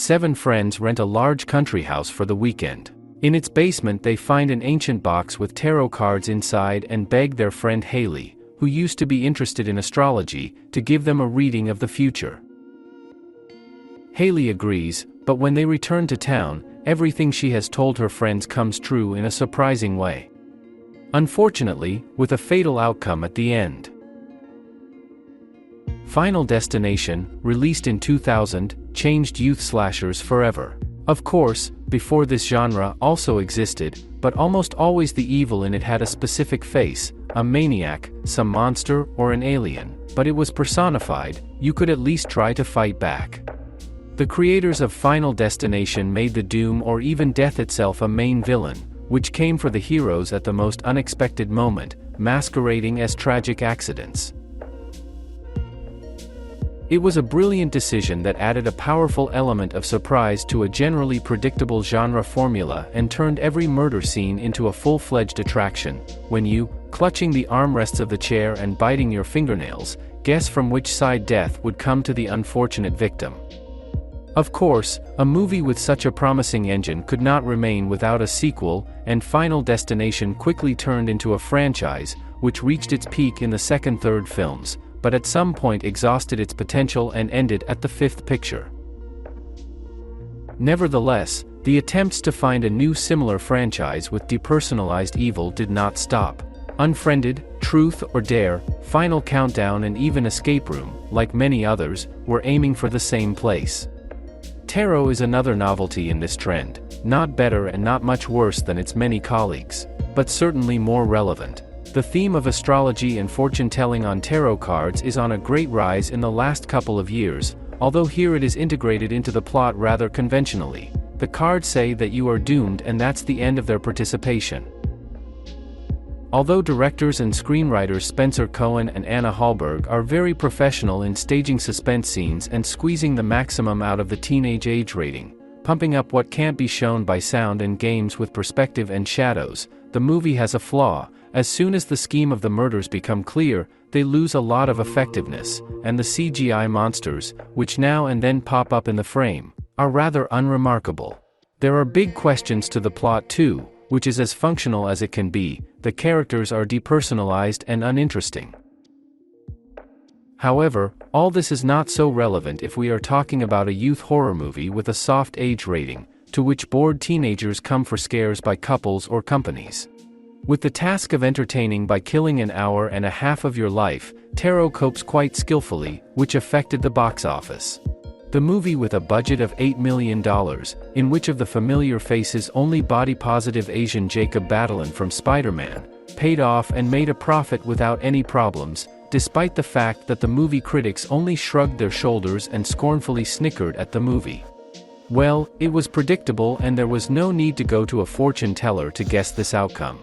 seven friends rent a large country house for the weekend. In its basement they find an ancient box with tarot cards inside and beg their friend Haley, who used to be interested in astrology, to give them a reading of the future. Haley agrees, but when they return to town, everything she has told her friends comes true in a surprising way. Unfortunately, with a fatal outcome at the end. Final Destination, released in 2000, changed youth slashers forever. Of course, before this genre also existed, but almost always the evil in it had a specific face, a maniac, some monster, or an alien, but it was personified. You could at least try to fight back. The creators of Final Destination made the doom or even death itself a main villain, which came for the heroes at the most unexpected moment, masquerading as tragic accidents. It was a brilliant decision that added a powerful element of surprise to a generally predictable genre formula and turned every murder scene into a full-fledged attraction, when you, clutching the armrests of the chair and biting your fingernails, guess from which side death would come to the unfortunate victim. Of course, a movie with such a promising engine could not remain without a sequel, and Final Destination quickly turned into a franchise, which reached its peak in the second and third films, but at some point exhausted its potential and ended at the fifth picture. Nevertheless, the attempts to find a new similar franchise with depersonalized evil did not stop. Unfriended, Truth or Dare, Final Countdown and even Escape Room, like many others, were aiming for the same place. Tarot is another novelty in this trend, not better and not much worse than its many colleagues, but certainly more relevant. The theme of astrology and fortune-telling on tarot cards is on a great rise in the last couple of years, although here it is integrated into the plot rather conventionally. The cards say that you are doomed and that's the end of their participation. Although directors and screenwriters Spenser, Cohen and Halberg are very professional in staging suspense scenes and squeezing the maximum out of the teenage age rating, pumping up what can't be shown by sound and games with perspective and shadows, the movie has a flaw. As soon as the scheme of the murders become clear, they lose a lot of effectiveness, and the CGI monsters, which now and then pop up in the frame, are rather unremarkable. There are big questions to the plot too, which is as functional as it can be. The characters are depersonalized and uninteresting. However, all this is not so relevant if we are talking about a youth horror movie with a soft age rating, to which bored teenagers come for scares by couples or companies. With the task of entertaining by killing an hour and a half of your life, Tarot copes quite skillfully, which affected the box office. The movie, with a budget of $8 million, in which of the familiar faces only body-positive Asian Jacob Batalon from Spider-Man, paid off and made a profit without any problems, despite the fact that the movie critics only shrugged their shoulders and scornfully snickered at the movie. Well, it was predictable and there was no need to go to a fortune teller to guess this outcome.